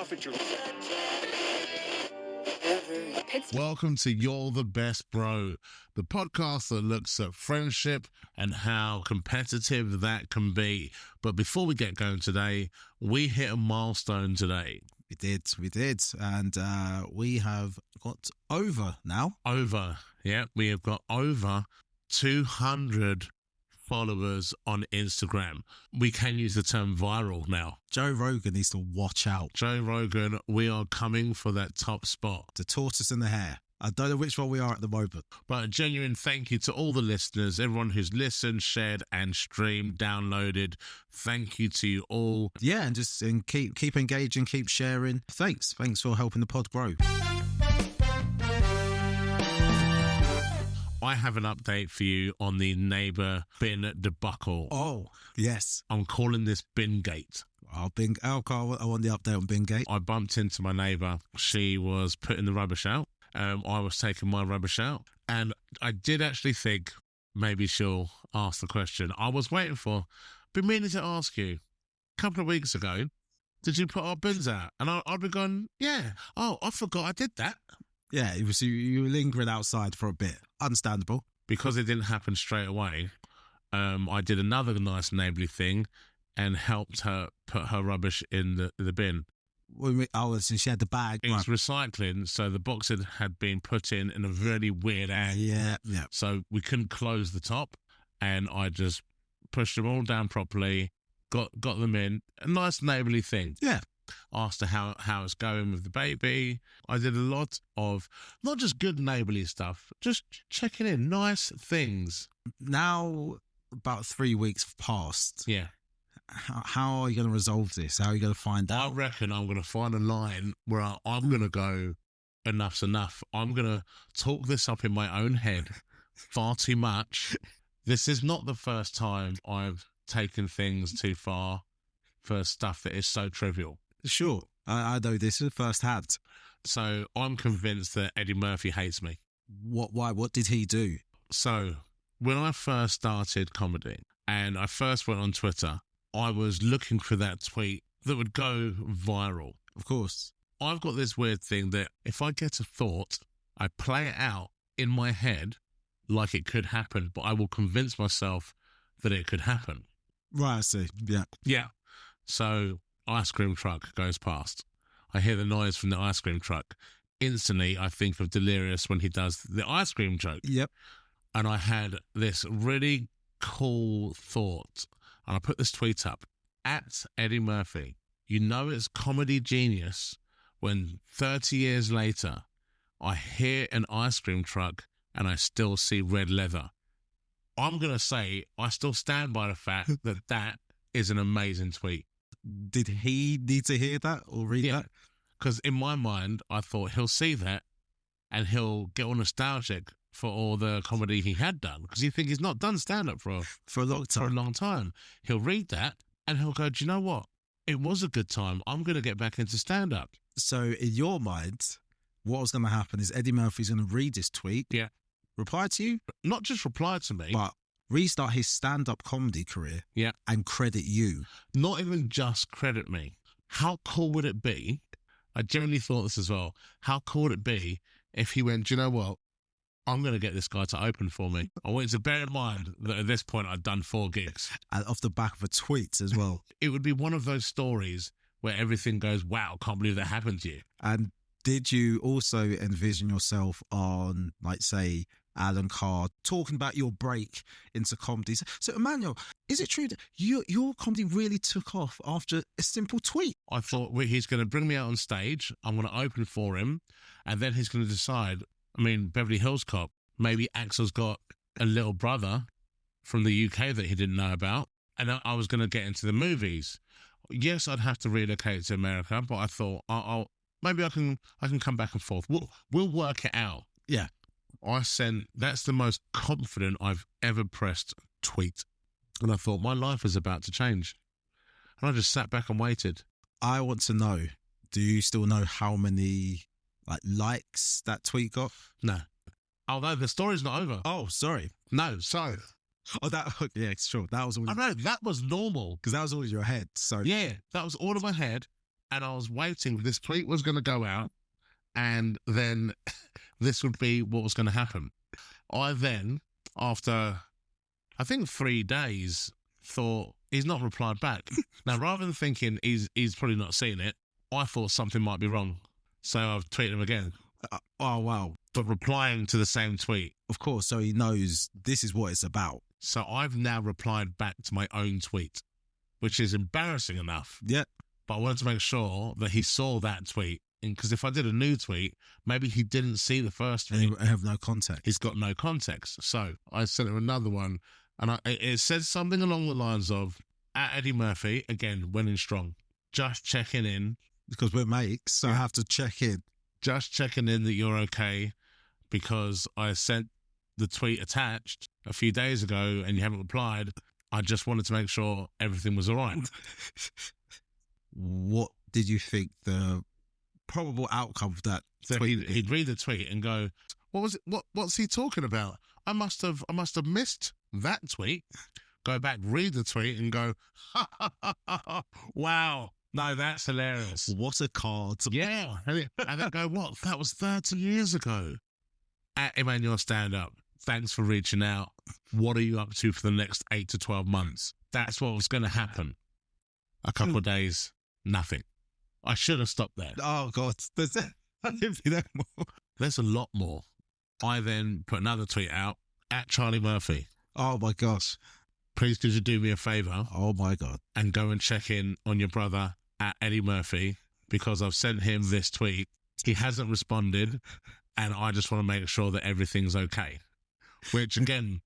off at your... Welcome to You're the Best Bro, the podcast that looks at friendship and how competitive that can be. But before we get going today, we hit a milestone today. We did. And we have got over now. We have got over 200 followers on Instagram. We can use the term viral now. Joe Rogan needs to watch out. Joe Rogan, we are coming for that top spot. The tortoise and the hare. I don't know which one we are at the moment. But a genuine thank you to all the listeners, everyone who's listened, shared and streamed, downloaded. Thank you to you all. Yeah, and keep engaging, keep sharing. Thanks for helping the pod grow. I have an update for you on the neighbour bin debacle. Oh, yes. I'm calling this bin gate. I want the update on Bingate. I bumped into my neighbour. She was putting the rubbish out. I was taking my rubbish out. And I did actually think maybe she'll ask the question. I was waiting for, been meaning to ask you, a couple of weeks ago, did you put our bins out? And I'd be going, yeah. Oh, I forgot I did that. Yeah, you were lingering outside for a bit. Understandable. Because it didn't happen straight away, I did another nice neighbourly thing and helped her put her rubbish in the bin. So she had the bag. It was recycling, so the box had been put in a really weird angle. Yeah. So we couldn't close the top, and I just pushed them all down properly, got them in. A nice neighbourly thing. Yeah. Asked her how it's going with the baby. I did a lot of not just good neighbourly stuff, just checking in, nice things. Now, about 3 weeks have passed. Yeah. How are you going to resolve this? How are you going to find out? I reckon I'm going to find a line where I'm going to go, enough's enough. I'm going to talk this up in my own head far too much. This is not the first time I've taken things too far for stuff that is so trivial. Sure. I know this is firsthand. So I'm convinced that Eddie Murphy hates me. Why? What did he do? So when I first started comedy and I first went on Twitter, I was looking for that tweet that would go viral. Of course. I've got this weird thing that if I get a thought, I play it out in my head like it could happen, but I will convince myself that it could happen. Right, I see. Yeah. Yeah. So ice cream truck goes past. I hear the noise from the ice cream truck. Instantly, I think of Delirious when he does the ice cream joke. Yep. And I had this really cool thought. And I put this tweet up. At Eddie Murphy, you know it's comedy genius when 30 years later, I hear an ice cream truck and I still see red leather. I'm going to say I still stand by the fact that is an amazing tweet. Did he need to hear that or read that? Because in my mind, I thought he'll see that and he'll get all nostalgic for all the comedy he had done. Because you think he's not done stand-up for a long time. For a long time. He'll read that and he'll go, do you know what? It was a good time. I'm going to get back into stand-up. So in your mind, what was going to happen is Eddie Murphy's going to read this tweet. Yeah. Reply to you. Not just reply to me. But restart his stand-up comedy career. Yeah. And credit you. Not even just credit me. How cool would it be? I genuinely thought this as well. How cool would it be if he went, do you know what? I'm going to get this guy to open for me. I want you to bear in mind that at this point I'd done 4 gigs. And off the back of a tweet as well. It would be one of those stories where everything goes, wow, can't believe that happened to you. And did you also envision yourself on, like, say, Alan Carr, talking about your break into comedy? So, Emmanuel, is it true that your comedy really took off after a simple tweet? I thought, well, he's going to bring me out on stage, I'm going to open for him, and then he's going to decide, I mean, Beverly Hills Cop, maybe Axel's got a little brother from the UK that he didn't know about, and I was going to get into the movies. Yes, I'd have to relocate to America, but I thought, maybe I can come back and forth. We'll work it out. Yeah. That's the most confident I've ever pressed tweet. And I thought, my life is about to change. And I just sat back and waited. I want to know, do you still know how many likes that tweet got? No. Although the story's not over. Oh, sorry. No, sorry. Oh, yeah, sure. That was all. I know, that was normal. Because that was all in your head. So yeah, that was all in my head. And I was waiting. This tweet was going to go out, and then this would be what was going to happen. I then, after I think 3 days, thought he's not replied back. Now, rather than thinking he's probably not seen it, I thought something might be wrong. So I've tweeted him again. Oh, wow. But replying to the same tweet. Of course, so he knows this is what it's about. So I've now replied back to my own tweet, which is embarrassing enough. Yeah. But I wanted to make sure that he saw that tweet. Because if I did a new tweet, maybe he didn't see the first tweet. And he have no context. He's got no context. So I sent him another one. And it said something along the lines of, at Eddie Murphy, again, winning strong. Just checking in. Because we're mates, so I have to check in. Just checking in that you're okay. Because I sent the tweet attached a few days ago and you haven't replied. I just wanted to make sure everything was all right. What did you think the probable outcome of that tweet? He'd read the tweet and go, "What was it? What's he talking about? I must have missed that tweet." Go back, read the tweet, and go, "Wow, no, that's hilarious. What a card!" Yeah, and then go, "What? That was 30 years ago." At Emmanuel Stand Up, thanks for reaching out. What are you up to for the next 8 to 12 months? That's what was going to happen. A couple of days, nothing. I should have stopped there. Oh, God. There's a lot more. I then put another tweet out at Charlie Murphy. Oh, my gosh. Please, could you do me a favour? Oh, my God. And go and check in on your brother at Eddie Murphy, because I've sent him this tweet. He hasn't responded, and I just want to make sure that everything's okay. Which, again,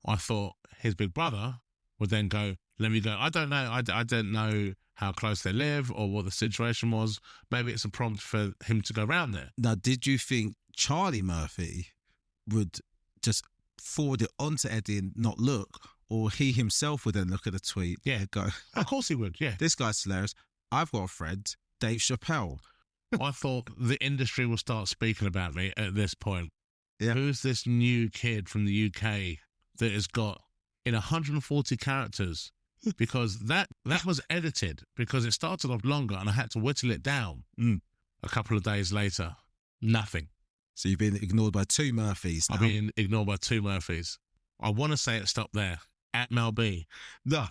I thought his big brother would then go, let me go. I don't know. I don't know how close they live or what the situation was. Maybe it's a prompt for him to go round there. Now, did you think Charlie Murphy would just forward it onto Eddie and not look, or he himself would then look at the tweet? Yeah. And go, Of course he would, yeah. This guy's hilarious. I've got a friend, Dave Chappelle. I thought the industry will start speaking about me at this point. Yeah. Who's this new kid from the UK that has got in 140 characters? Because that was edited, because it started off longer and I had to whittle it down. A couple of days later, nothing. So you've been ignored by 2 Murphys now. I've been ignored by 2 Murphys. I want to say it stopped there. At Mel B. No.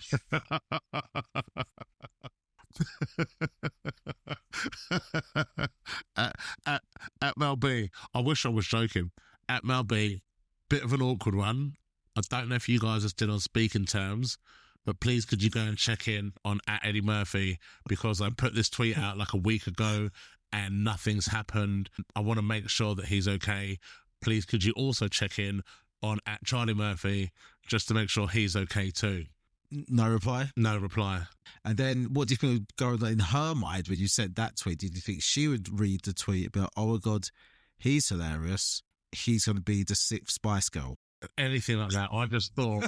at Mel B. I wish I was joking. At Mel B. Bit of an awkward one. I don't know if you guys are still on speaking terms, but please could you go and check in on at Eddie Murphy, because I put this tweet out like a week ago and nothing's happened. I want to make sure that he's okay. Please could you also check in on at Charlie Murphy just to make sure he's okay too. No reply? No reply. And then what do you think would go on in her mind when you sent that tweet? Did you think she would read the tweet about, oh my God, he's hilarious, he's going to be the 6th Spice Girl? Anything like that. I just thought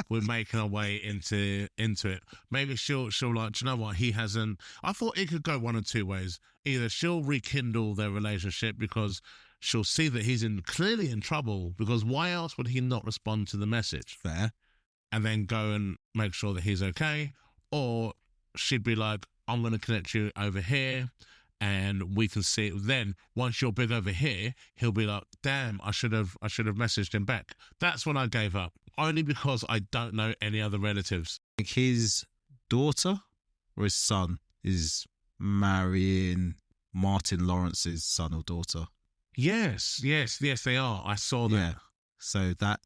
we're making our way into it. Maybe she'll like, do you know what? He hasn't. I thought it could go one of 2 ways. Either she'll rekindle their relationship because she'll see that he's clearly in trouble, because why else would he not respond to the message? Fair. And then go and make sure that he's okay. Or she'd be like, I'm going to connect you over here and we can see it. Then once you're big over here, he'll be like, damn, I should have messaged him back. That's when I gave up, only because I don't know any other relatives. His daughter or his son is marrying Martin Lawrence's son or daughter. Yes, they are. I saw that. Yeah. So that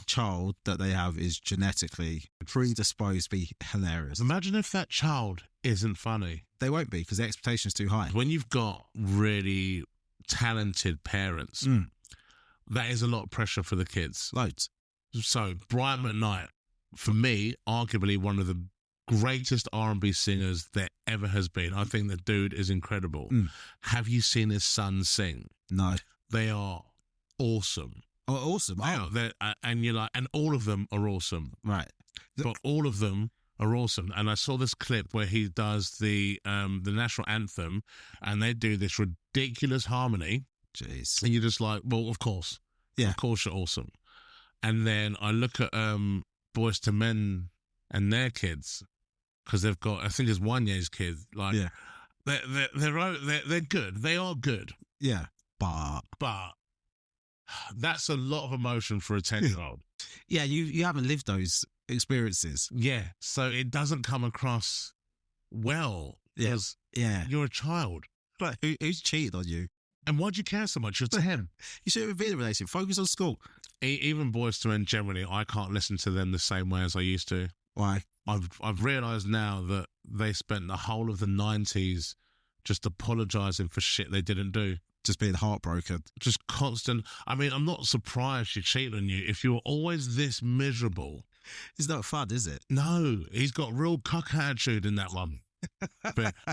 child that they have is genetically predisposed to be hilarious. Imagine if that child isn't funny. They won't be, because the expectation's too high. When you've got really talented parents, that is a lot of pressure for the kids. Loads. So Brian McKnight, for me, arguably one of the greatest R&B singers there ever has been. I think the dude is incredible. Have you seen his son sing? No. They are awesome. Oh, awesome. And you're like, and all of them are awesome. Right. But all of them are awesome. And I saw this clip where he does the national anthem and they do this ridiculous harmony. Jeez. And you're just like, well, of course. Yeah. Of course you're awesome. And then I look at Boys to Men and their kids, because they've got, I think it's Wanye's kid. Like, yeah. They're good. They are good, Yeah. but that's a lot of emotion for a 10-year-old. Yeah, you haven't lived those experiences. Yeah, so it doesn't come across well because Yeah. you're a child. Like, who's cheated on you? And why do you care so much? You're 10. You shouldn't be in a relationship. Focus on school. Even boys to men generally, I can't listen to them the same way as I used to. Why? I've realised now that they spent the whole of the 90s just apologising for shit they didn't do. Just being heartbroken. Just constant. I mean, I'm not surprised she cheated on you if you're always this miserable. It's not fun, is it? No, he's got real cock attitude in that one.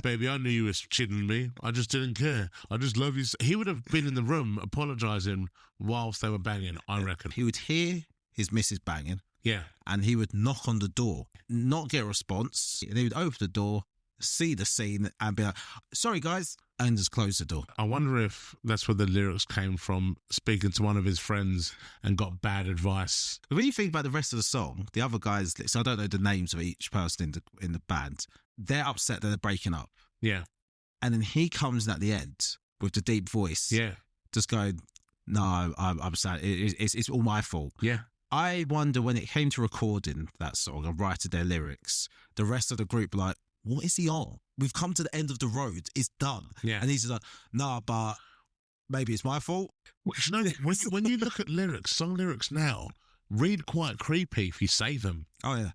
Baby, I knew you were cheating on me. I just didn't care. I just love you. He would have been in the room apologising whilst they were banging, I reckon. He would hear his missus banging. Yeah. And he would knock on the door, not get a response. And he would open the door, see the scene, and be like, sorry, guys, and just close the door. I wonder if that's where the lyrics came from, speaking to one of his friends and got bad advice. When you think about the rest of the song, the other guys, so I don't know the names of each person in the band, they're upset that they're breaking up. Yeah. And then he comes in at the end with the deep voice. Yeah. Just going, no, I'm sad. It's all my fault. Yeah. I wonder when it came to recording that song and writing their lyrics, the rest of the group were like, what is he on? We've come to the end of the road. It's done. Yeah. And he's just like, nah, but maybe it's my fault. You know, when you look at lyrics, song lyrics now, read quite creepy if you say them. Oh, yeah.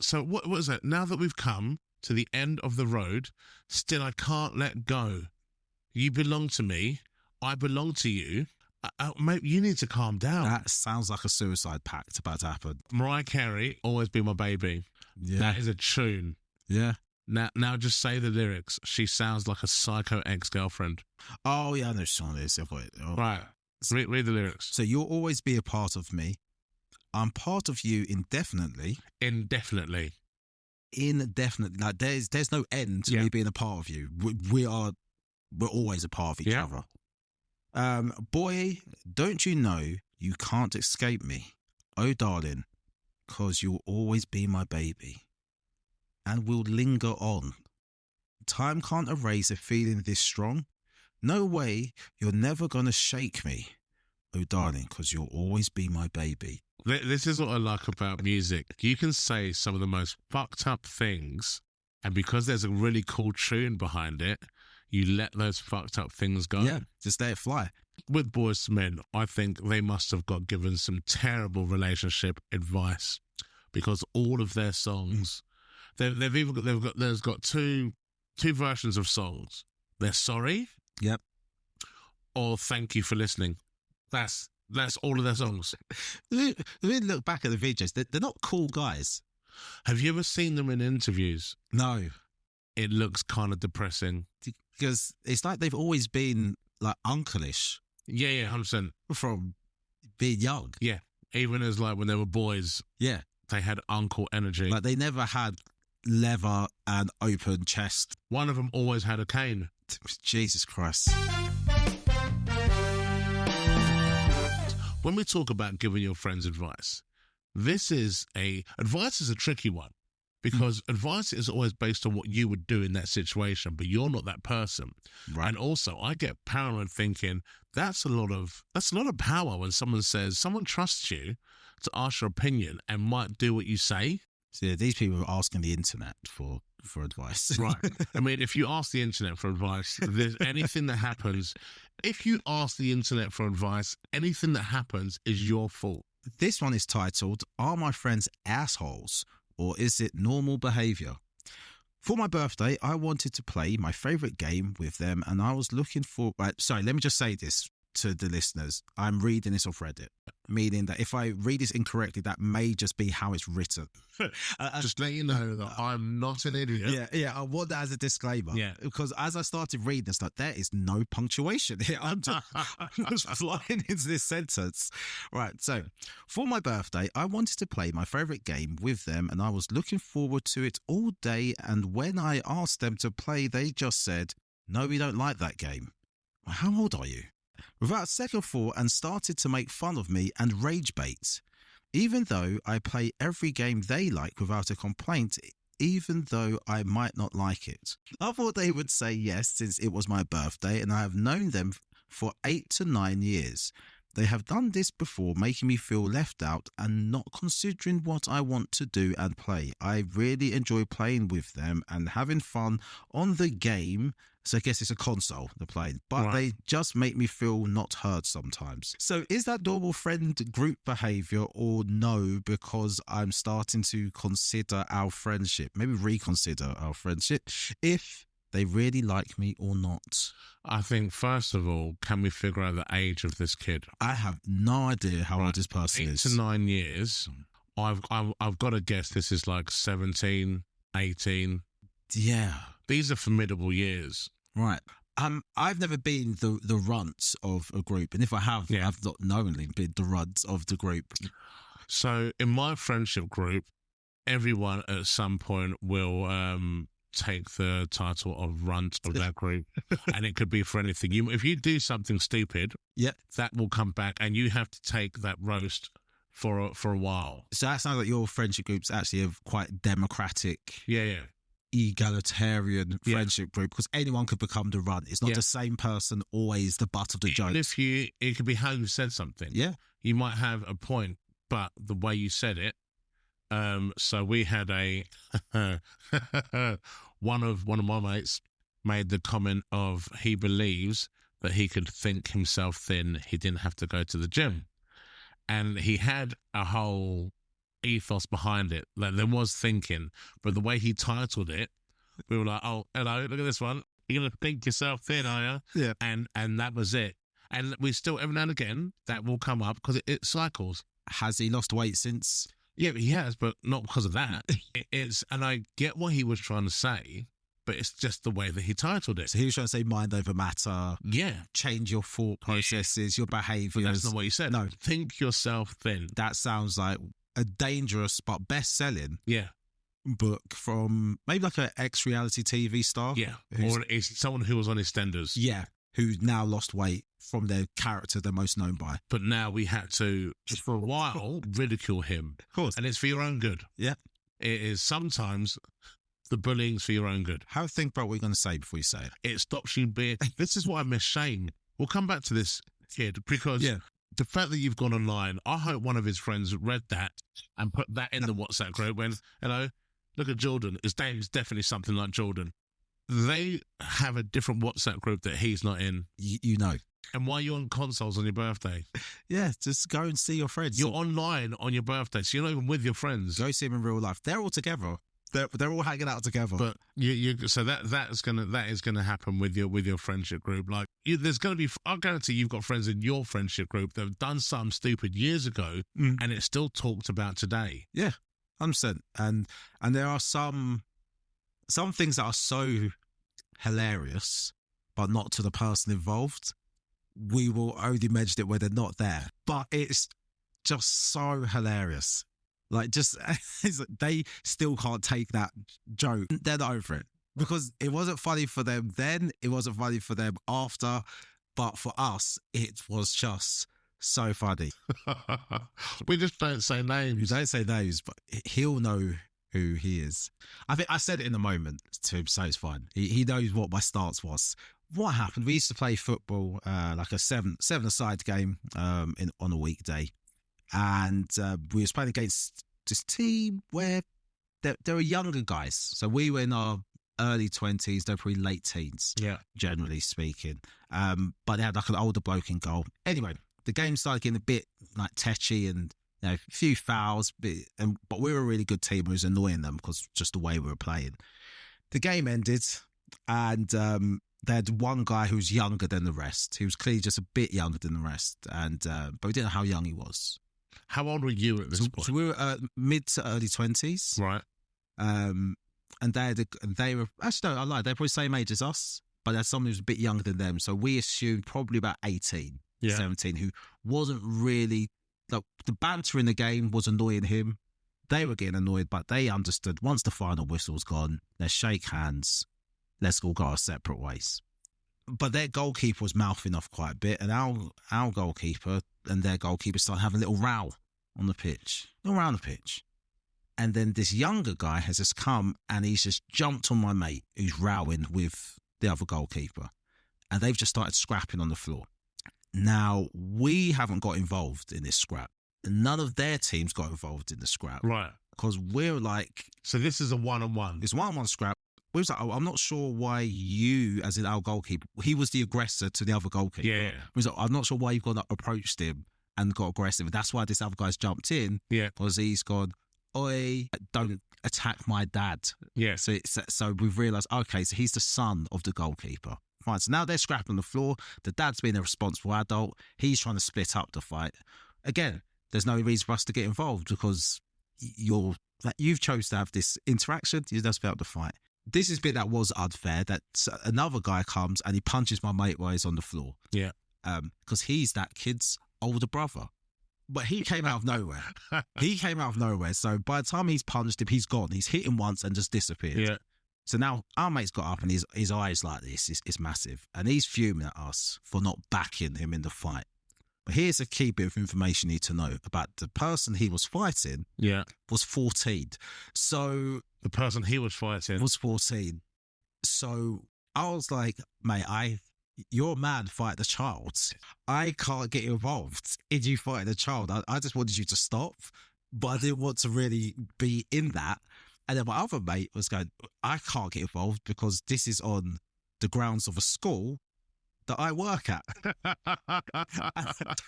So what is it? Now that we've come to the end of the road, still I can't let go. You belong to me. I belong to you. Mate, you need to calm down. That sounds like a suicide pact about to happen. Mariah Carey, Always Be My Baby. Yeah. That is a tune. Yeah. Now just say the lyrics. She sounds like a psycho ex-girlfriend. Oh, yeah, I know song is. Oh. Right. Read the lyrics. So you'll always be a part of me. I'm part of you indefinitely. Indefinitely. Indefinitely. Like there's no end to me being a part of you. We're always a part of each other. Boy, don't you know you can't escape me? Oh, darling, 'cause you'll always be my baby. And we'll linger on. Time can't erase a feeling this strong. No way, you're never gonna shake me. Oh, darling, 'cause you'll always be my baby. This is what I like about music. You can say some of the most fucked up things, and because there's a really cool tune behind it, you let those fucked up things go. Yeah, just let it fly. With Boys to Men, I think they must have got given some terrible relationship advice, because all of their songs, there's got two versions of songs. They're sorry, yep, or thank you for listening. That's all of their songs. When you look back at the videos, they're not cool guys. Have you ever seen them in interviews? No. It looks kind of depressing. Because it's like they've always been like uncle-ish. Yeah, 100%. From being young. Yeah. Even as like when they were boys. Yeah. They had uncle energy. Like they never had leather and open chest. One of them always had a cane. Jesus Christ. When we talk about giving your friends advice, advice is a tricky one, because advice is always based on what you would do in that situation, but you're not that person. Right. And also I get paranoid thinking that's a lot of power when someone trusts you to ask your opinion and might do what you say. So yeah, these people are asking the internet for advice. Right. I mean, if you ask the internet for advice, there's anything that happens. If you ask the internet for advice, anything that happens is your fault. This one is titled, Are My Friends Assholes? Or Is It Normal Behaviour? For my birthday, I wanted to play my favourite game with them, and I was looking for... Sorry, let me just say this to the listeners. I'm reading this off Reddit, meaning that if I read this incorrectly, that may just be how it's written. Just let you know that I'm not an idiot. Yeah, I want that as a disclaimer. Yeah. Because as I started reading this, like, there is no punctuation here. I'm just flying into this sentence. Right, so for my birthday, I wanted to play my favourite game with them, and I was looking forward to it all day, and when I asked them to play, they just said, no, we don't like that game. Well, how old are you? Without a second thought, and started to make fun of me and rage bait. Even though I play every game they like without a complaint, even though I might not like it. I thought they would say yes since it was my birthday and I have known them for 8 to 9 years. They have done this before, making me feel left out and not considering what I want to do and play. I really enjoy playing with them and having fun on the game. So I guess it's a console they're playing, but they just make me feel not heard sometimes. So is that normal friend group behaviour or no, because I'm starting to consider our friendship, maybe reconsider our friendship, if they really like me or not? I think, first of all, can we figure out the age of this kid? I have no idea how old this person is. 8 to 9 years. I've got to guess this is like 17, 18. Yeah. These are formidable years. Right. I've never been the runt of a group, and if I have, I've not knowingly been the runt of the group. So in my friendship group, everyone at some point will take the title of runt of that group, and it could be for anything. If you do something stupid, that will come back, and you have to take that roast for a while. So that sounds like your friendship group's actually a quite democratic, egalitarian friendship group, because anyone could become the runt. It's not the same person always the butt of the joke. It could be how you said something. Yeah, you might have a point, but the way you said it. So we had one of my mates made the comment of he believes that he could think himself thin. He didn't have to go to the gym, and he had a whole ethos behind it. Like, there was thinking, but the way he titled it, we were like, "Oh, hello, look at this one. You're gonna think yourself thin, are you?" Yeah, and that was it. And we still, every now and again, that will come up because it cycles. Has he lost weight since? Yeah, he has, but not because of that. And I get what he was trying to say, but it's just the way that he titled it. So he was trying to say mind over matter. Yeah. Change your thought processes, your behaviours. But that's not what he said. No. Think yourself thin. That sounds like a dangerous but best-selling book from maybe like an ex-reality TV star. Yeah. Or it's someone who was on EastEnders. Yeah. Who's now lost weight from their character they're most known by. But now we had to, for a while, ridicule him. Of course. And it's for your own good. Yeah. It is sometimes the bullying's for your own good. Think about what you're going to say before you say it. It stops you being... This is why I miss Shane. We'll come back to this kid, because the fact that you've gone online, I hope one of his friends read that and put that in the WhatsApp group when, look at Jordan. His name is definitely something like Jordan. They have a different WhatsApp group that he's not in. You know. And why are you on consoles on your birthday? Yeah, just go and see your friends. You're online on your birthday, so you're not even with your friends. Go see them in real life. They're all together. They're all hanging out together. But so that is gonna happen with your friendship group. Like, there's gonna be. I guarantee you've got friends in your friendship group that have done something stupid years ago, and it's still talked about today. Yeah, 100%. And there are some things that are so hilarious, but not to the person involved. We will only mention it when they're not there. But it's just so hilarious. Like, they still can't take that joke. They're not over it. Because it wasn't funny for them then, it wasn't funny for them after, but for us, it was just so funny. We just don't say names. We don't say names, but he'll know who he is. I think I said it in the moment to him, so it's fine. He knows what my stance was. What happened? We used to play football, like a seven-a-side game on a weekday, and we was playing against this team where there were younger guys. So we were in our early 20s, they're probably late teens, generally speaking. But they had like an older bloke in goal. Anyway, the game started getting a bit like tetchy and a few fouls, but we were a really good team. It was annoying them because just the way we were playing. The game ended, and they had one guy who was younger than the rest. He was clearly just a bit younger than the rest, and but we didn't know how young he was. How old were you at this point? So we were mid to early 20s. Right. And they were, actually, no, I lied. They're probably the same age as us, but there's someone who's a bit younger than them. So we assumed probably about 18, 17, who wasn't really, like, the banter in the game was annoying him. They were getting annoyed, but they understood once the final whistle's gone, let's shake hands, let's all go our separate ways. But their goalkeeper was mouthing off quite a bit, and our goalkeeper and their goalkeeper started having a little row on the pitch. All around the pitch. And then this younger guy has just come and he's just jumped on my mate who's rowing with the other goalkeeper. And they've just started scrapping on the floor. Now, we haven't got involved in this scrap. None of their teams got involved in the scrap. Right. Because we're like... So this is a one-on-one. It's one-on-one scrap. We was like, I'm not sure why you, as in our goalkeeper, he was the aggressor to the other goalkeeper. Yeah. We was like, I'm not sure why you've gone up, approached him and got aggressive. That's why this other guy's jumped in. Yeah. Because he's gone, oi, don't attack my dad. Yeah. So we've realised, okay, so he's the son of the goalkeeper. Fine. So now they're scrapping on the floor. The dad's being a responsible adult. He's trying to split up the fight. Again, there's no reason for us to get involved because you've chose to have this interaction. You're just about to fight. This is a bit that was unfair, that another guy comes and he punches my mate while he's on the floor. Yeah. Because he's that kid's older brother. But he came out of nowhere. So by the time he's punched him, he's gone. He's hit him once and just disappeared. Yeah. So now our mate's got up and his eyes like this. It's massive. And he's fuming at us for not backing him in the fight. But here's a key bit of information you need to know about the person he was fighting. Yeah. Was 14. So the person he was fighting was 14. So I was like, mate, you're a man fighting a child. I can't get involved in you fighting a child. I just wanted you to stop, but I didn't want to really be in that. And then my other mate was going, I can't get involved because this is on the grounds of a school that I work at.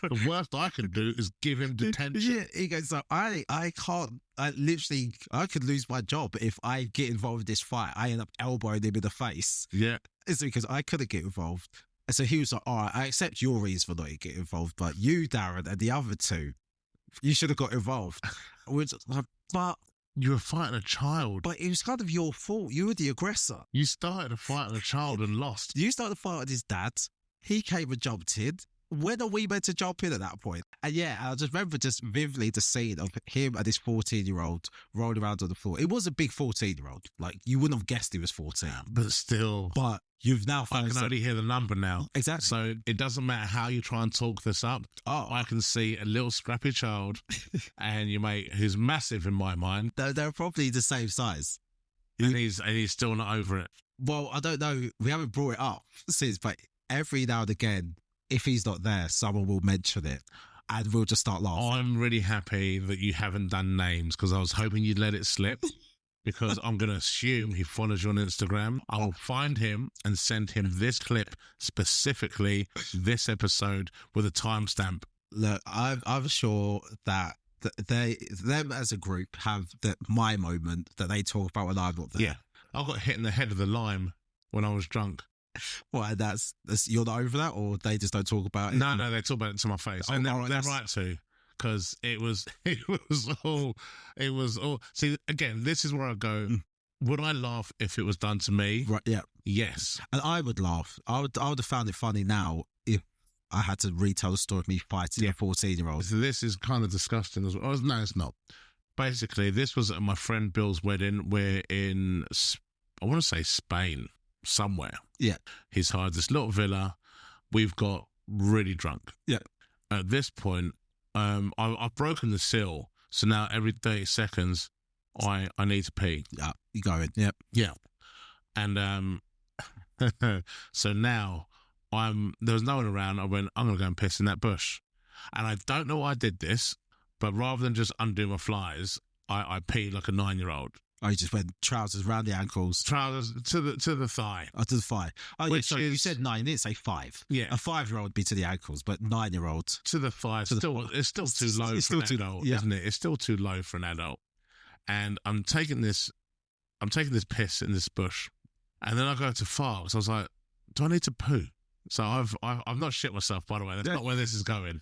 The worst I can do is give him detention. Yeah, he goes, so I can't, I could lose my job if I get involved in this fight. I end up elbowing him in the face. Yeah. It's because I couldn't get involved. And so he was like, all right, I accept your reason for not getting involved, but you, Darren, and the other two, you should have got involved. We're just like, but you were fighting a child. But it was kind of your fault. You were the aggressor. You started a fight with a child and lost. You started a fight with his dad. He came and jumped in. When are we meant to jump in at that point? And yeah, I just remember just vividly the scene of him and this 14-year-old rolling around on the floor. It was a big 14-year-old. Like, you wouldn't have guessed he was 14. But still. But you've now found... I can only hear the number now. Exactly. So it doesn't matter how you try and talk this up. Oh, I can see a little scrappy child and your mate, who's massive in my mind. They're probably the same size. And he's still not over it. Well, I don't know. We haven't brought it up since, but every now and again, if he's not there, someone will mention it and we'll just start laughing. I'm really happy that you haven't done names because I was hoping you'd let it slip because I'm going to assume he follows you on Instagram. I will find him and send him this clip, specifically this episode, with a timestamp. Look, I'm sure that them as a group have my moment that they talk about when I'm not there. Yeah. I got hit in the head of the lime when I was drunk. Well, that's you're not over that, or they just don't talk about it? No, they talk about it to my face, and they're right to, because it was all. See, again, this is where I go. Would I laugh if it was done to me? Right? Yeah. Yes, and I would laugh. I would have found it funny now if I had to retell the story of me fighting a 14-year-old. So this is kind of disgusting as well. No, it's not. Basically, this was at my friend Bill's wedding. We're in, I want to say Spain. Somewhere. Yeah. He's hired this little villa. We've got really drunk. Yeah. At this point, I've broken the seal. So now every 30 seconds, I need to pee. Yeah. You go in. Yep. Yeah. And so now there was no one around. I went, I'm going to go and piss in that bush. And I don't know why I did this, but rather than just undo my flies, I peed like a 9-year-old. Oh, you just went trousers round the ankles. Trousers to the thigh. Oh, to the thigh. Oh, Which you said 9, you didn't say 5. Yeah. A 5-year-old would be to the ankles, but 9-year-old... To the thigh. It's still too low for an adult, isn't it? It's still too low for an adult. And I'm taking this piss in this bush, and then I go to fart. So I was like, do I need to poo? So I've not shit myself, by the way. That's not where this is going.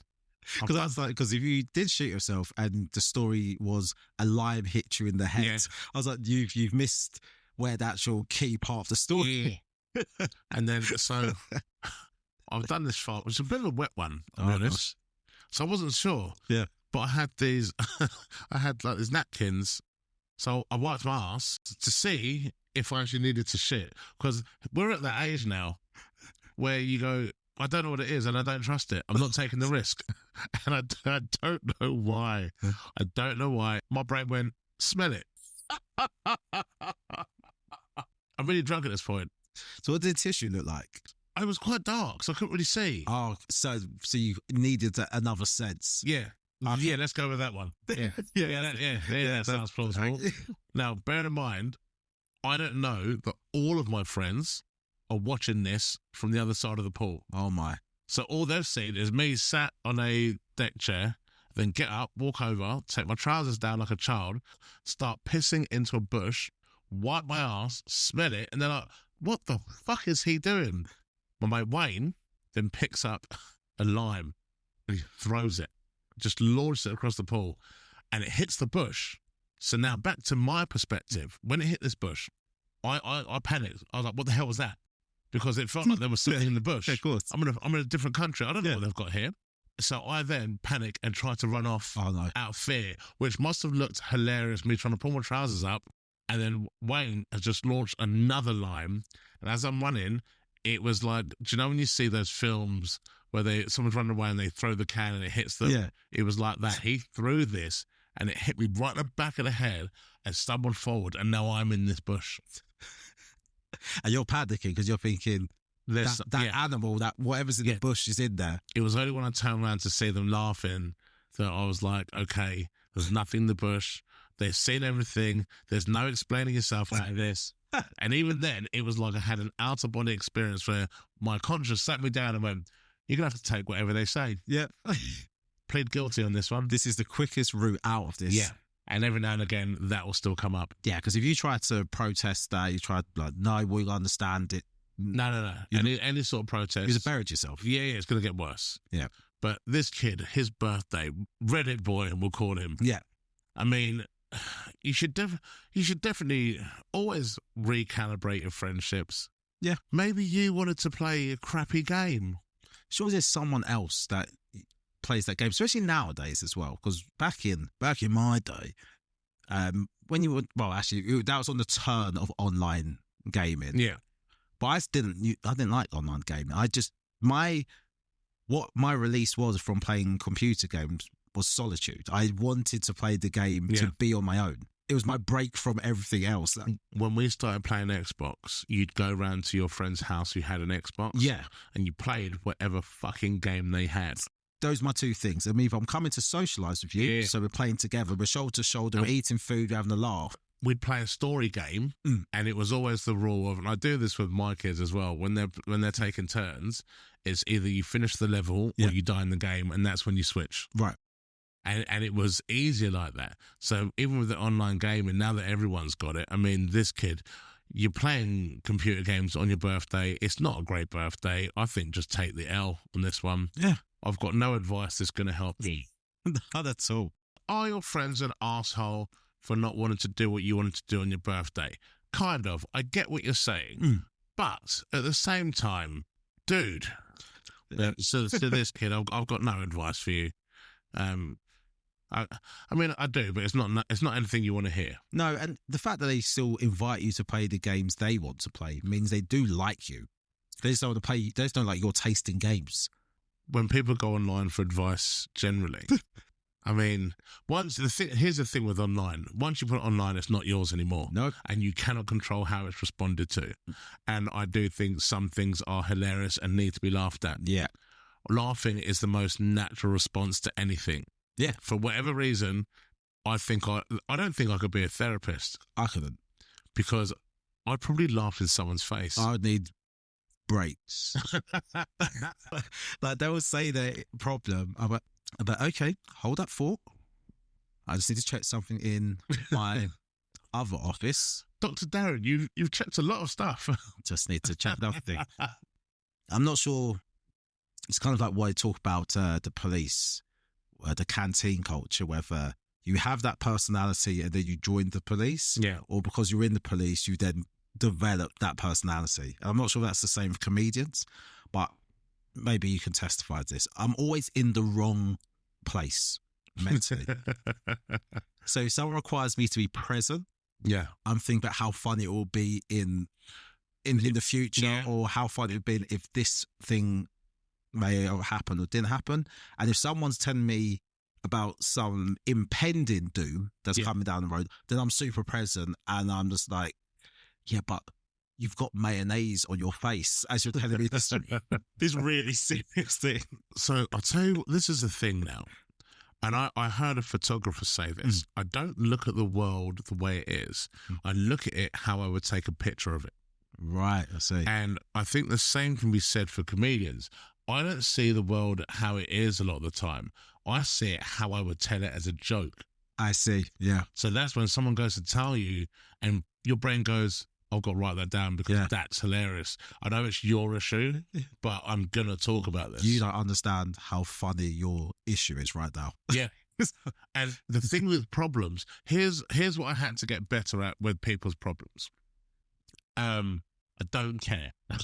Because I was like, because if you did shoot yourself and the story was a lime hit you in the head, I was like, you've missed where the actual key part of the story. Yeah. And then so I've done this fart, which is a bit of a wet one, I'll be honest. So I wasn't sure. Yeah. But I had these these napkins. So I wiped my ass to see if I actually needed to shit. Because we're at that age now where you go, I don't know what it is and I don't trust it. I'm not taking the risk. And I don't know why. I don't know why. My brain went, Smell it. I'm really drunk at this point. So what did the tissue look like? It was quite dark, so I couldn't really see. Oh, so you needed another sense. Yeah. Yeah, let's go with that one. Yeah. That sounds plausible. Now, bear in mind, I don't know that all of my friends are watching this from the other side of the pool. Oh, my. So all they've seen is me sat on a deck chair, then get up, walk over, take my trousers down like a child, start pissing into a bush, wipe my ass, smell it, and they're like, what the fuck is he doing? My mate Wayne then picks up a lime and he throws it, just launches it across the pool, and it hits the bush. So now back to my perspective. When it hit this bush, I panicked. I was like, what the hell was that? Because it felt like there was something in the bush. Yeah, of course. I'm in a different country. I don't know what they've got here. So I then panic and try to run off out of fear, which must have looked hilarious, me trying to pull my trousers up. And then Wayne has just launched another lime. And as I'm running, it was like, do you know when you see those films where someone's running away and they throw the can and it hits them? Yeah. It was like that. He threw this and it hit me right in the back of the head and stumbled forward. And now I'm in this bush. And you're panicking because you're thinking, that animal, that whatever's in the bush is in there. It was only when I turned around to see them laughing that I was like, okay, there's nothing in the bush. They've seen everything. There's no explaining yourself out of this. And even then, it was like I had an out-of-body experience where my conscience sat me down and went, you're going to have to take whatever they say. Yeah. Plead guilty on this one. This is the quickest route out of this. Yeah. And every now and again, that will still come up. Yeah, because if you try to protest that, you try like, no, we'll understand it. No. Any sort of protest. You've buried yourself. Yeah, it's going to get worse. Yeah. But this kid, his birthday, Reddit boy, we'll call him. Yeah. I mean, you should definitely always recalibrate your friendships. Yeah. Maybe you wanted to play a crappy game. Sure, there's someone else that plays that game, especially nowadays as well. Because back in my day, when you were that was on the turn of online gaming. Yeah. But I didn't like online gaming. What my release was from playing computer games was solitude. I wanted to play the game to be on my own. It was my break from everything else. When we started playing Xbox, you'd go round to your friend's house who had an Xbox. Yeah. And you played whatever fucking game they had. Those are my two things. I mean, I'm coming to socialise with you, so we're playing together, we're shoulder to shoulder, we're eating food, we're having a laugh. We'd play a story game, and it was always the rule of, and I do this with my kids as well, when they're taking turns, it's either you finish the level or you die in the game, and that's when you switch. Right. And it was easier like that. So even with the online gaming, now that everyone's got it, I mean, this kid, you're playing computer games on your birthday. It's not a great birthday. I think just take the L on this one. Yeah. I've got no advice that's going to help you. Not at all. Are your friends an asshole for not wanting to do what you wanted to do on your birthday? Kind of. I get what you're saying. But at the same time, dude, so to this kid, I've got no advice for you. I mean, I do, but it's not anything you want to hear. No, and the fact that they still invite you to play the games they want to play means they do like you. They just don't want to play. They just don't like your taste in games. When people go online for advice, generally, I mean, here's the thing with online. Once you put it online, it's not yours anymore. No, and you cannot control how it's responded to. And I do think some things are hilarious and need to be laughed at. Yeah, laughing is the most natural response to anything. Yeah. For whatever reason, I don't think I could be a therapist. I couldn't. Because I'd probably laugh in someone's face. I would need breaks. Like they would say their problem. I'm like, okay, hold that thought. I just need to check something in my other office. Dr. Darran, you've checked a lot of stuff. Just need to check nothing. I'm not sure. It's kind of like what I talk about the police. The canteen culture, whether you have that personality and then you join the police, or because you're in the police, you then develop that personality. And I'm not sure that's the same for comedians, but maybe you can testify to this. I'm always in the wrong place mentally. So if someone requires me to be present, I'm thinking about how funny it will be in the future, or how funny it would be if this thing may have happened or didn't happen. And if someone's telling me about some impending doom that's coming down the road, then I'm super present and I'm just like, yeah, but you've got mayonnaise on your face as you're telling me this really serious thing. So I'll tell you, this is the thing now. And I heard a photographer say this. I don't look at the world the way it is. I look at it how I would take a picture of it. Right, I see. And I think the same can be said for comedians. I don't see the world how it is a lot of the time. I see it how I would tell it as a joke. I see, yeah. So that's when someone goes to tell you and your brain goes, I've got to write that down because that's hilarious. I know it's your issue, but I'm going to talk about this. You don't understand how funny your issue is right now. Yeah. And the thing with problems, here's what I had to get better at with people's problems. I don't care. That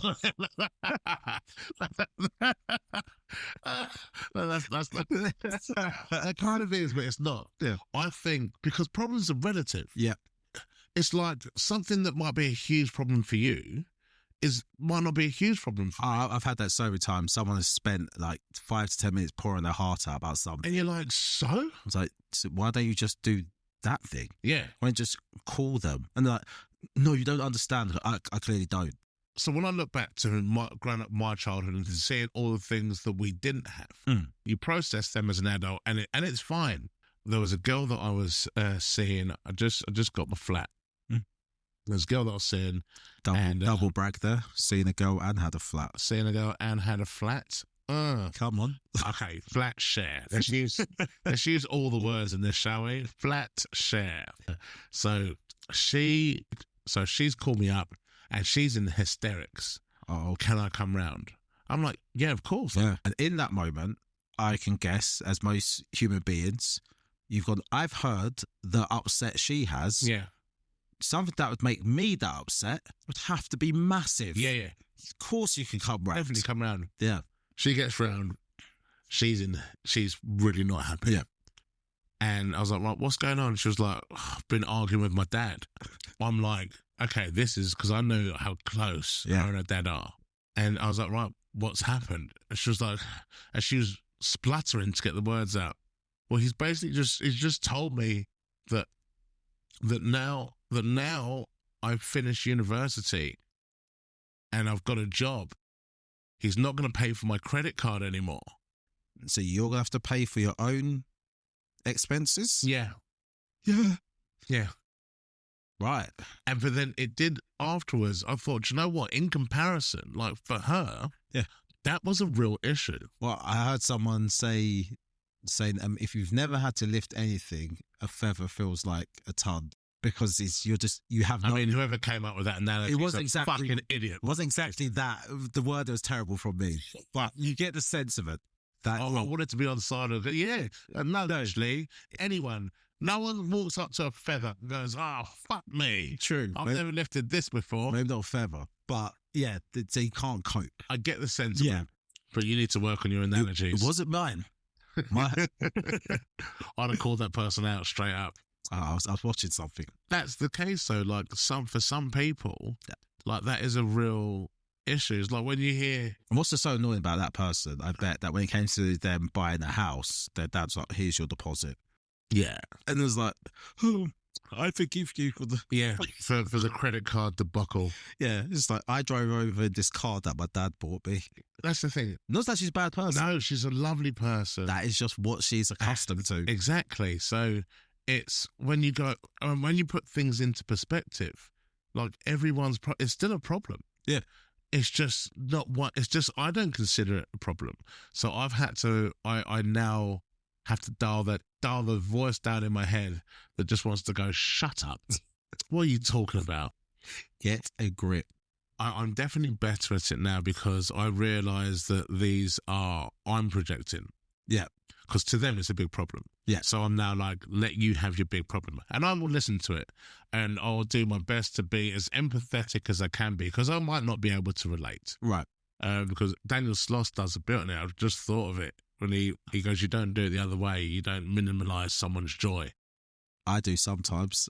kind of is, but it's not. Yeah. I think because problems are relative. Yeah. It's like something that might be a huge problem for you might not be a huge problem for me. I've had that so many times. Someone has spent like 5 to 10 minutes pouring their heart out about something. And you're like, so? I was like, so why don't you just do that thing? Yeah. Why don't you just call them? And they're like, no, you don't understand. I clearly don't. So when I look back to growing up my childhood and seeing all the things that we didn't have, you process them as an adult, and it's fine. There was a girl that I was seeing. I just got my flat. There's a girl that I was seeing. Double brag there. Seeing a girl and had a flat. Seeing a girl and had a flat. Come on. Okay, flat share. Let's use all the words in this, shall we? Flat share. So she's called me up and she's in hysterics. Oh, can I come round? I'm like, yeah, of course. Yeah. And in that moment, I can guess, as most human beings, I've heard the upset she has. Yeah. Something that would make me that upset would have to be massive. Yeah, yeah. Of course you can come round. Definitely come round. Yeah. She gets round. She's really not happy. Yeah. And I was like, right, what's going on? She was like, I've been arguing with my dad. I'm like, okay, this is because I know how close her and her dad are. And I was like, right, what's happened? And she was like, and she was spluttering to get the words out. Well, he's just told me that now I've finished university and I've got a job, he's not going to pay for my credit card anymore. So you're going to have to pay for your own expenses? Yeah. Yeah. Yeah. Right. But then it did afterwards. I thought, you know what? In comparison, like for her, that was a real issue. Well, I heard someone saying, if you've never had to lift anything, a feather feels like a ton. Because you have. I mean, whoever came up with that analogy, it wasn't is a exactly fucking idiot. It wasn't exactly that. The word was terrible from me, but you get the sense of it. I wanted to be on the side of it. Yeah, no, actually, no one walks up to a feather and goes, "Oh, fuck me." True. I've never lifted this before. Maybe not a feather, but yeah, they can't cope. I get the sense. Yeah, but you need to work on your analogies. It wasn't mine. I'd have called that person out straight up. I was watching something. That's the case, though. Like for some people, like that is a real issue. It's like when you hear. And what's so annoying about that person? I bet that when it came to them buying a house, their dad's like, "Here's your deposit." Yeah, and it was like, "Oh, I forgive you for the for the credit card debacle." Yeah, it's like I drove over this car that my dad bought me. That's the thing. Not that she's a bad person. No, she's a lovely person. That is just what she's accustomed to. Exactly. So. It's when you put things into perspective, like it's still a problem. Yeah. It's just not what, it's just, I don't consider it a problem. So I now have to dial the voice down in my head that just wants to go, shut up. What are you talking about? Get a grip. I'm definitely better at it now because I realise that I'm projecting. Yeah. Because to them, it's a big problem. Yeah. So I'm now like, let you have your big problem. And I will listen to it. And I'll do my best to be as empathetic as I can be. Because I might not be able to relate. Right. Because Daniel Sloss does a bit on it. I've just thought of it. When he goes, you don't do it the other way. You don't minimalise someone's joy. I do sometimes.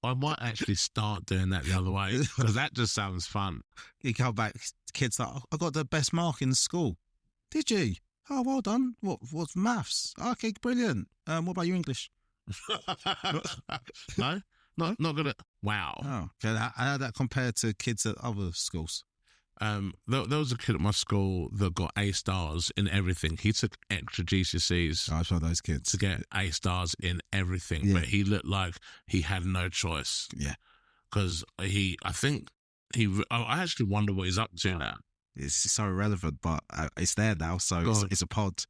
I might actually start doing that the other way. Because that just sounds fun. You come back, kids like, I got the best mark in school. Did you? Oh, well done. What's maths? Okay, brilliant. What about your English? No, not good at. Wow. Oh, okay. How that compared to kids at other schools? There was a kid at my school that got A stars in everything. He took extra GCSEs Oh, it's one of those kids. to get A stars in everything, Yeah. but he looked like he had no choice. Yeah. Because I actually wonder what he's up to now. It's so irrelevant, but it's there now. So it's a pod.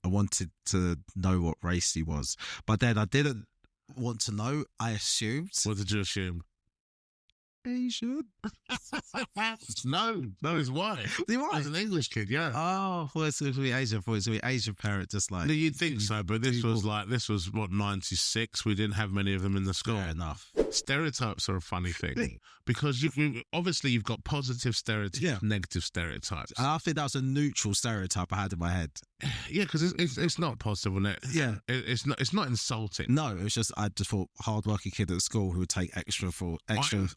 I wanted to know what race he was, but then I didn't want to know. I assumed What did you assume? Asian. No, it's white. Why? As an English kid, yeah. Oh, well, it's going to be Asian. It's going to be Asian parent, just like. No, you'd think so, but this was what, 96. We didn't have many of them in the school. Fair enough. Stereotypes are a funny thing Really? because obviously you've got positive stereotypes, negative stereotypes. And I think that was a neutral stereotype I had in my head. Yeah, because it's not positive, isn't it? Yeah. It's not insulting. No, it was just I just thought hardworking kid at school who would take extra for extra.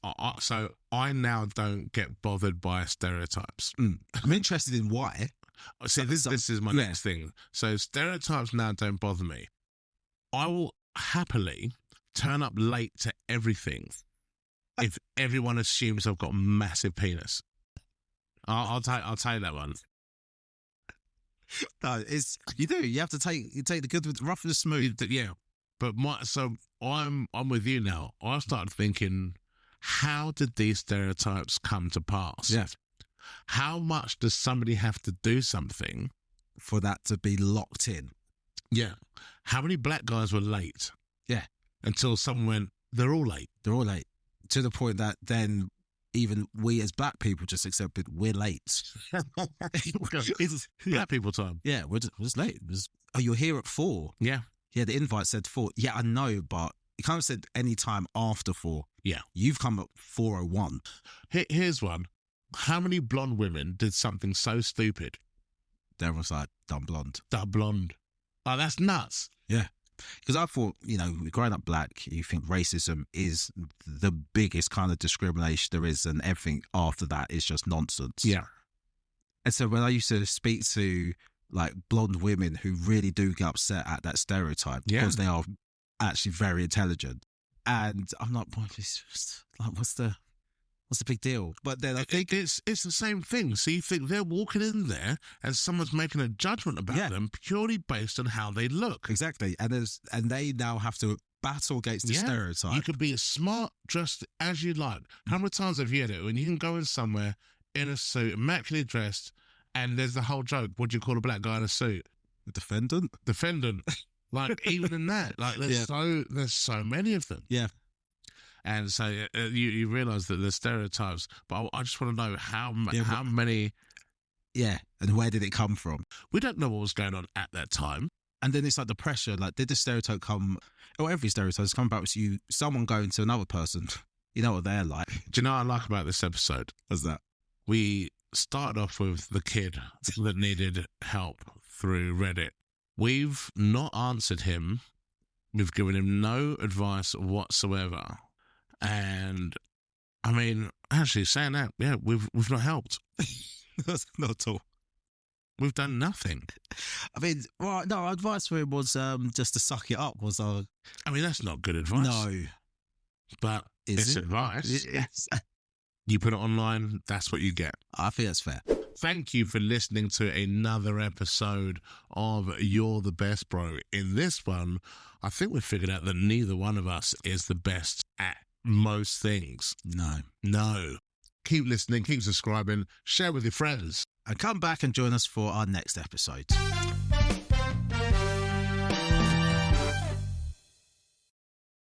So I now don't get bothered by stereotypes. I'm interested in why. See, this is my next thing. So stereotypes now don't bother me. I will happily turn up late to everything if everyone assumes I've got a massive penis. I'll take that one. No, you do. You have to take the good with the rough and the smooth. Yeah, but I'm with you now. I started thinking, how did these stereotypes come to pass? Yeah. How much does somebody have to do something for that to be locked in? Yeah. How many black guys were late? Yeah. Until someone went, they're all late. They're all late. To the point that then even we as black people just accepted we're late. It's black people time. Yeah, we're just late. You're here at 4. Yeah. Yeah, the invite said 4. Yeah, I know, but it kind of said any time after 4. Yeah. You've come at 4:01. Here's one. How many blonde women did something so stupid? There was like dumb blonde. Dumb blonde. Oh, that's nuts. Yeah. Because I thought, growing up black, you think racism is the biggest kind of discrimination there is, and everything after that is just nonsense. Yeah. And so when I used to speak to like blonde women who really do get upset at that stereotype because they are actually very intelligent, and I'm like, what's the big deal? But then I think it's the same thing. So you think they're walking in there and someone's making a judgment about them purely based on how they look. Exactly. And they now have to battle against the stereotype. You could be as smart dressed as you like. How many times have you had it when you can go in somewhere in a suit, immaculately dressed, and there's the whole joke, what do you call a black guy in a suit? A defendant. Like even in that, like there's so many of them. Yeah. And so you realise that there's stereotypes, but I just want to know how many. Yeah, and where did it come from? We don't know what was going on at that time. And then it's like the pressure. Like, did the stereotype come? Or every stereotype has come back with someone going to another person. You know what they're like. Do you know what I like about this episode? What's that? We started off with the kid that needed help through Reddit. We've not answered him. We've given him no advice whatsoever. And I mean, actually saying that, we've not helped. Not at all. We've done nothing. I mean, well, no, our advice for him was just to suck it up. I mean, that's not good advice. No. But it's advice. Yes. You put it online, that's what you get. I think that's fair. Thank you for listening to another episode of You're the Best Bro. In this one, I think we figured out that neither one of us is the best at most things. No. Keep listening, keep subscribing, share with your friends. And come back and join us for our next episode.